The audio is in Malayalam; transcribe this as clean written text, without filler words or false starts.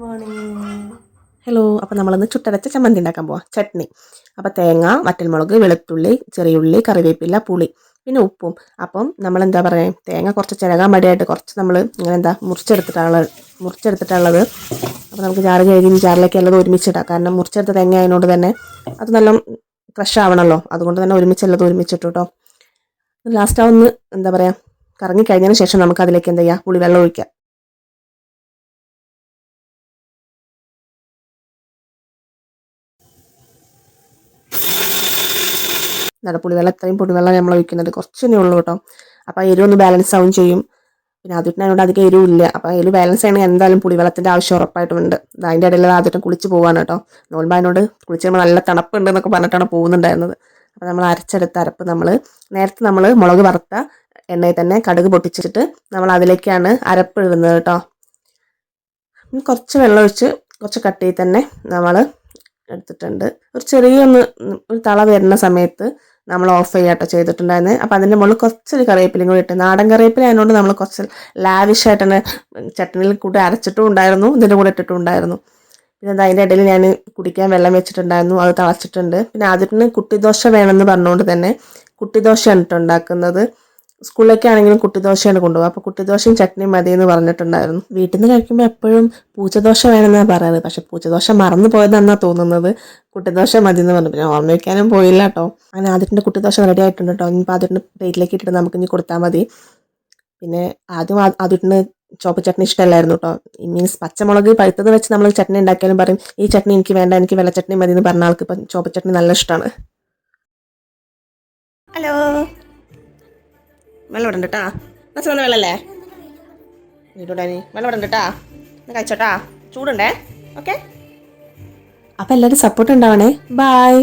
മോർണിംഗ്. ഹലോ. അപ്പോൾ നമ്മളിന്ന് ചുട്ടരച്ച ചമ്മന്തി ഉണ്ടാക്കാൻ പോവാം. ചട്നി. അപ്പോൾ തേങ്ങ, വറ്റൽമുളക്, വെളുത്തുള്ളി, ചെറിയുള്ളി, കറിവേപ്പില, പുളി, പിന്നെ ഉപ്പും. അപ്പം നമ്മൾ എന്താ പറയുക, തേങ്ങ കുറച്ച് ചിരകാൻ മടിയായിട്ട് കുറച്ച് നമ്മൾ ഇങ്ങനെ മുറിച്ചെടുത്തിട്ടുള്ളത്. അപ്പോൾ നമുക്ക് ജാറ് കഴുകി ജാറിലേക്ക് എല്ലാം ഒരുമിച്ചിടാം. കാരണം മുറിച്ചെടുത്ത തേങ്ങ ആയതുകൊണ്ട് തന്നെ അത് നല്ല ക്രഷ് ആവണമല്ലോ. അതുകൊണ്ട് തന്നെ ഒരുമിച്ചിട്ടു കേട്ടോ. ലാസ്റ്റ് ഒന്ന് എന്താ പറയുക, കറങ്ങി കഴിഞ്ഞതിന് ശേഷം നമുക്ക് അതിലേക്ക് എന്താ ചെയ്യുക, പുളിവെള്ളം ഒഴിക്കാം. പുളിവെള്ളം ഇത്രയും പുളിവെള്ളം നമ്മൾ ഒഴിക്കുന്നത് കുറച്ച് തന്നെ ഉള്ളൂ കേട്ടോ. അപ്പോൾ എരിവ് ഒന്ന് ബാലൻസ് ആവും ചെയ്യും. പിന്നെ ആദ്യമായിട്ട് അധികം എരിവില്ല. അപ്പോൾ എരിവ് ബാലൻസ് ചെയ്യണമെങ്കിൽ എന്തായാലും പുളിവെള്ളത്തിൻ്റെ ആവശ്യം ഉറപ്പായിട്ടുമുണ്ട്. അതിൻ്റെ ഇടയിൽ ആദ്യം കുളിച്ച് പോകാണ് കേട്ടോ. നോൽമ്പതിനോട് കുളിച്ച് കഴിയുമ്പോൾ നല്ല തണുപ്പുണ്ട് എന്നൊക്കെ പറഞ്ഞിട്ടാണ് പോകുന്നുണ്ടായിരുന്നത്. അപ്പോൾ നമ്മൾ അരച്ചെടുത്ത അരപ്പ് നേരത്തെ നമ്മൾ മുളക് വറുത്ത എണ്ണയിൽ തന്നെ കടുക് പൊട്ടിച്ചിട്ട് നമ്മൾ അതിലേക്കാണ് അരപ്പ് ഇടുന്നത് കേട്ടോ. കുറച്ച് വെള്ളം ഒഴിച്ച് കുറച്ച് കട്ടിയിൽ തന്നെ നമ്മൾ എടുത്തിട്ടുണ്ട്. ഒരു തള വരുന്ന സമയത്ത് നമ്മൾ ഓഫ് ചെയ്യാട്ടോ ചെയ്തിട്ടുണ്ടായിരുന്നത്. അപ്പോൾ അതിൻ്റെ മുകളിൽ കുറച്ചൊരു കറിവേപ്പിലയും കൂടി ഇട്ട്, നാടൻ കറിവേപ്പില ആയതുകൊണ്ട് നമ്മൾ കുറച്ച് ലാവിഷായിട്ട് തന്നെ ചട്നിയിൽ കൂട്ടി അരച്ചിട്ടും ഉണ്ടായിരുന്നു, ഇതിൻ്റെ കൂടെ ഇട്ടിട്ടും ഉണ്ടായിരുന്നു. പിന്നെ അതിൻ്റെ ഇടയിൽ ഞാൻ കുടിക്കാൻ വെള്ളം വെച്ചിട്ടുണ്ടായിരുന്നു, അത് തിളച്ചിട്ടുണ്ട്. പിന്നെ അതിന് കുട്ടിദോശ വേണമെന്ന് പറഞ്ഞുകൊണ്ട് തന്നെ കുട്ടിദോശയാണ് ഇട്ട് ഉണ്ടാക്കുന്നത്. സ്കൂളിലേക്കാണെങ്കിലും കുട്ടിദോശയാണ് കൊണ്ടുപോകുക. അപ്പോൾ കുട്ടിദോശയും ചട്നിയും മതി എന്ന് പറഞ്ഞിട്ടുണ്ടായിരുന്നു. വീട്ടിൽ നിന്ന് കഴിക്കുമ്പോൾ എപ്പോഴും പൂച്ചദോശ വേണമെന്നാണ് പറയുന്നത്. പക്ഷെ പൂച്ചദോശ മറന്നു പോയതെന്നാണ് തോന്നുന്നത്. കുട്ടിദോശ മതി എന്ന് പറഞ്ഞു. പിന്നെ ഓർമ്മ വയ്ക്കാനും പോയില്ല കേട്ടോ. അങ്ങനെ ആദ്യത്തിൻ്റെ കുട്ടിദോശ റെഡി ആയിട്ടുണ്ട് കേട്ടോ. ഇനിയിപ്പോൾ ആദ്യത്തിന് പ്ലേറ്റിലേക്ക് ഇട്ടിട്ട് നമുക്ക് ഇനി കൊടുത്താൽ മതി. പിന്നെ ആദ്യത്തിന് ചോപ്പ് ചട്നി ഇഷ്ടമല്ലായിരുന്നു കേട്ടോ. മീൻസ് പച്ചമുളക് പഴുത്തത് വെച്ച് നമ്മൾ ചട്നി ഉണ്ടാക്കിയാലും പറയും ഈ ചട്നി എനിക്ക് വേണ്ട, എനിക്ക് വെള്ള ചട്നി മതി എന്ന് പറഞ്ഞ ആൾക്ക് ഇപ്പം ചോപ്പ് ചട്നി നല്ല ഇഷ്ടമാണ്. ഹലോ, വെള്ളം ഇടണ്ട കേട്ടാ. വന്ന വെള്ളല്ലേ വീട്ടൂടാനി, വെള്ളം ഇടണ്ട കേട്ടാ. കഴിച്ചോട്ടാ, ചൂടുണ്ടേ. ഓക്കെ. അപ്പം എല്ലാവരും സപ്പോർട്ട് ഉണ്ടാവണേ. ബായ്.